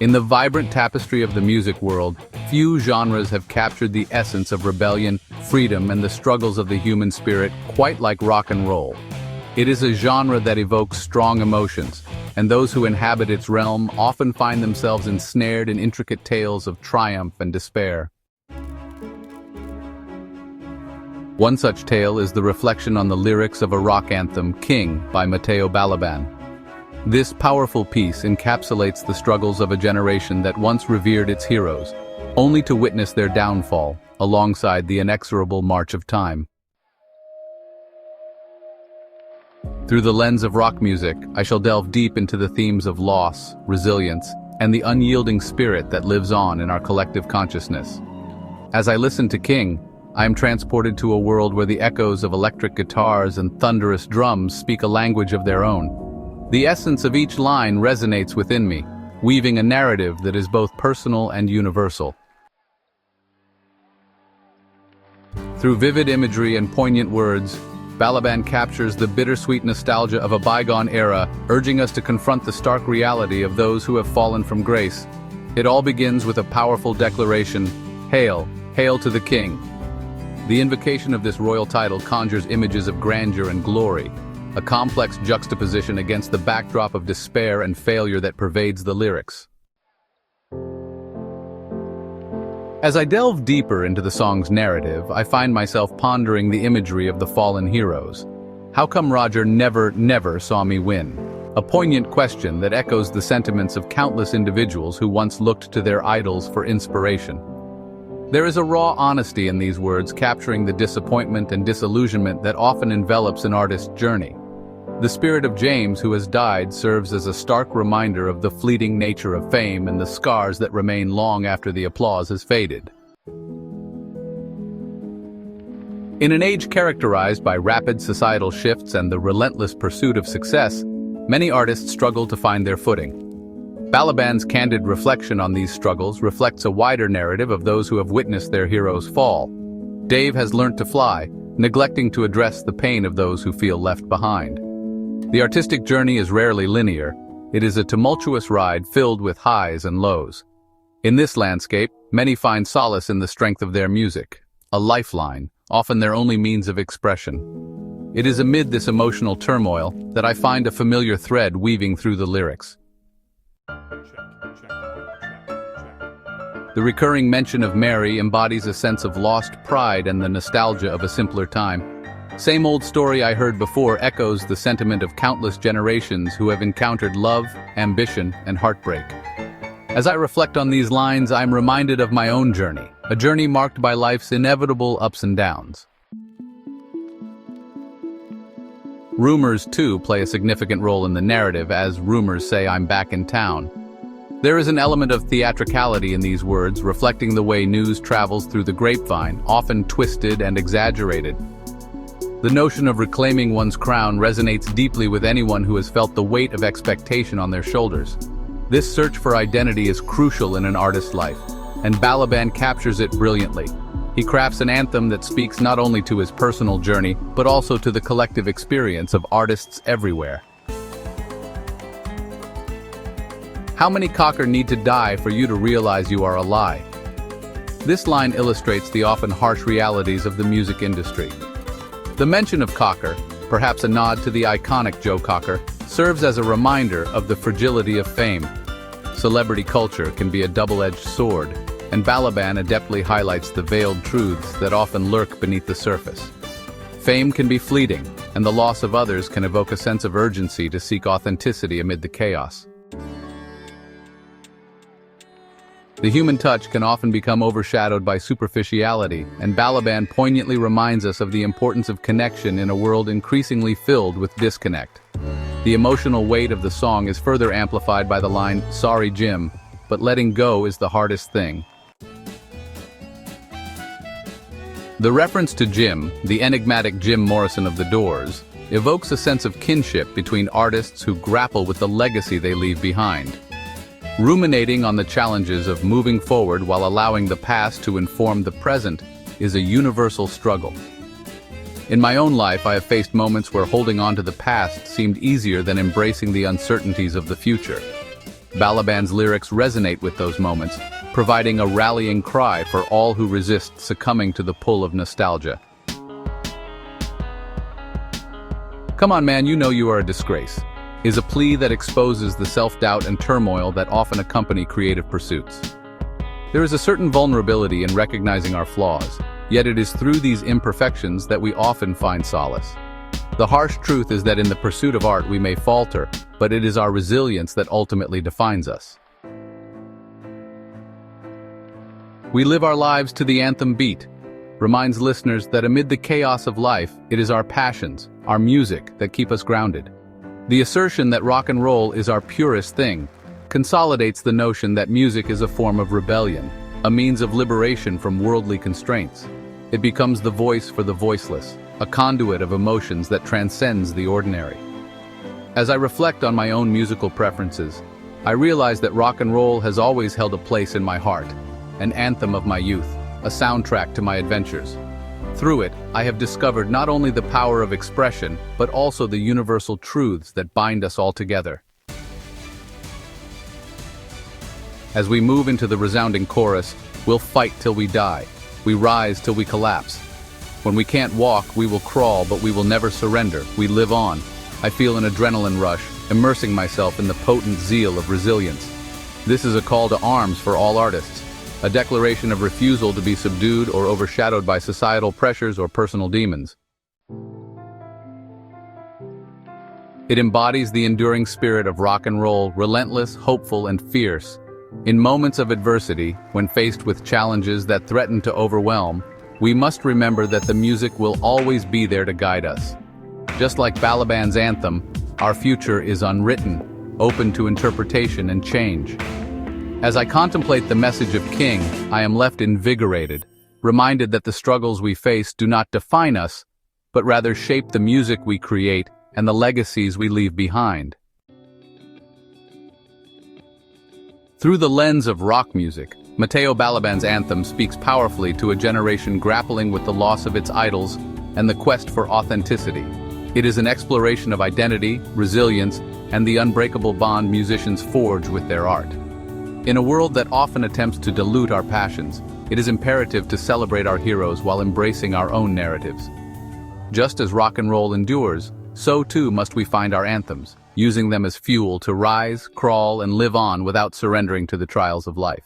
In the vibrant tapestry of the music world, few genres have captured the essence of rebellion, freedom, and the struggles of the human spirit quite like rock and roll. It is a genre that evokes strong emotions, and those who inhabit its realm often find themselves ensnared in intricate tales of triumph and despair. One such tale is the reflection on the lyrics of a rock anthem, King, by Matteo Balaban. This powerful piece encapsulates the struggles of a generation that once revered its heroes, only to witness their downfall, alongside the inexorable march of time. Through the lens of rock music, I shall delve deep into the themes of loss, resilience, and the unyielding spirit that lives on in our collective consciousness. As I listen to King, I am transported to a world where the echoes of electric guitars and thunderous drums speak a language of their own. The essence of each line resonates within me, weaving a narrative that is both personal and universal. Through vivid imagery and poignant words, Balaban captures the bittersweet nostalgia of a bygone era, urging us to confront the stark reality of those who have fallen from grace. It all begins with a powerful declaration, "Hail, hail to the King." The invocation of this royal title conjures images of grandeur and glory, a complex juxtaposition against the backdrop of despair and failure that pervades the lyrics. As I delve deeper into the song's narrative, I find myself pondering the imagery of the fallen heroes. How come Roger never saw me win? A poignant question that echoes the sentiments of countless individuals who once looked to their idols for inspiration. There is a raw honesty in these words, capturing the disappointment and disillusionment that often envelops an artist's journey. The spirit of James, who has died, serves as a stark reminder of the fleeting nature of fame and the scars that remain long after the applause has faded. In an age characterized by rapid societal shifts and the relentless pursuit of success, many artists struggle to find their footing. Balaban's candid reflection on these struggles reflects a wider narrative of those who have witnessed their heroes fall. Dave has learnt to fly, neglecting to address the pain of those who feel left behind. The artistic journey is rarely linear. It is a tumultuous ride filled with highs and lows. In this landscape, many find solace in the strength of their music, a lifeline, often their only means of expression. It is amid this emotional turmoil that I find a familiar thread weaving through the lyrics. The recurring mention of Mary embodies a sense of lost pride and the nostalgia of a simpler time. Same old story I heard before echoes the sentiment of countless generations who have encountered love, ambition, and heartbreak. As I reflect on these lines, I'm reminded of my own journey, a journey marked by life's inevitable ups and downs. Rumors, too, play a significant role in the narrative, as rumors say I'm back in town. There is an element of theatricality in these words, reflecting the way news travels through the grapevine, often twisted and exaggerated. The notion of reclaiming one's crown resonates deeply with anyone who has felt the weight of expectation on their shoulders. This search for identity is crucial in an artist's life, and Balaban captures it brilliantly. He crafts an anthem that speaks not only to his personal journey, but also to the collective experience of artists everywhere. How many cocker need to die for you to realize you are a lie? This line illustrates the often harsh realities of the music industry. The mention of Cocker, perhaps a nod to the iconic Joe Cocker, serves as a reminder of the fragility of fame. Celebrity culture can be a double-edged sword, and Balaban adeptly highlights the veiled truths that often lurk beneath the surface. Fame can be fleeting, and the loss of others can evoke a sense of urgency to seek authenticity amid the chaos. The human touch can often become overshadowed by superficiality, and Balaban poignantly reminds us of the importance of connection in a world increasingly filled with disconnect. The emotional weight of the song is further amplified by the line, "Sorry Jim, but letting go is the hardest thing." The reference to Jim, the enigmatic Jim Morrison of The Doors, evokes a sense of kinship between artists who grapple with the legacy they leave behind. Ruminating on the challenges of moving forward while allowing the past to inform the present is a universal struggle. In my own life, I have faced moments where holding on to the past seemed easier than embracing the uncertainties of the future. Balaban's lyrics resonate with those moments, providing a rallying cry for all who resist succumbing to the pull of nostalgia. "Come on, man, you know you are a disgrace," is a plea that exposes the self-doubt and turmoil that often accompany creative pursuits. There is a certain vulnerability in recognizing our flaws, yet it is through these imperfections that we often find solace. The harsh truth is that in the pursuit of art we may falter, but it is our resilience that ultimately defines us. "We live our lives to the anthem beat," reminds listeners that amid the chaos of life, it is our passions, our music, that keep us grounded. The assertion that rock and roll is our purest thing consolidates the notion that music is a form of rebellion, a means of liberation from worldly constraints. It becomes the voice for the voiceless, a conduit of emotions that transcends the ordinary. As I reflect on my own musical preferences, I realize that rock and roll has always held a place in my heart, an anthem of my youth, a soundtrack to my adventures. Through it, I have discovered not only the power of expression, but also the universal truths that bind us all together. As we move into the resounding chorus, "We'll fight till we die. We rise till we collapse. When we can't walk, we will crawl, but we will never surrender. We live on." I feel an adrenaline rush, immersing myself in the potent zeal of resilience. This is a call to arms for all artists, a declaration of refusal to be subdued or overshadowed by societal pressures or personal demons. It embodies the enduring spirit of rock and roll, relentless, hopeful, and fierce. In moments of adversity, when faced with challenges that threaten to overwhelm, we must remember that the music will always be there to guide us. Just like Balaban's anthem, our future is unwritten, open to interpretation and change. As I contemplate the message of King, I am left invigorated, reminded that the struggles we face do not define us, but rather shape the music we create and the legacies we leave behind. Through the lens of rock music, Matteo Balaban's anthem speaks powerfully to a generation grappling with the loss of its idols and the quest for authenticity. It is an exploration of identity, resilience, and the unbreakable bond musicians forge with their art. In a world that often attempts to dilute our passions, it is imperative to celebrate our heroes while embracing our own narratives. Just as rock and roll endures, so too must we find our anthems, using them as fuel to rise, crawl, and live on without surrendering to the trials of life.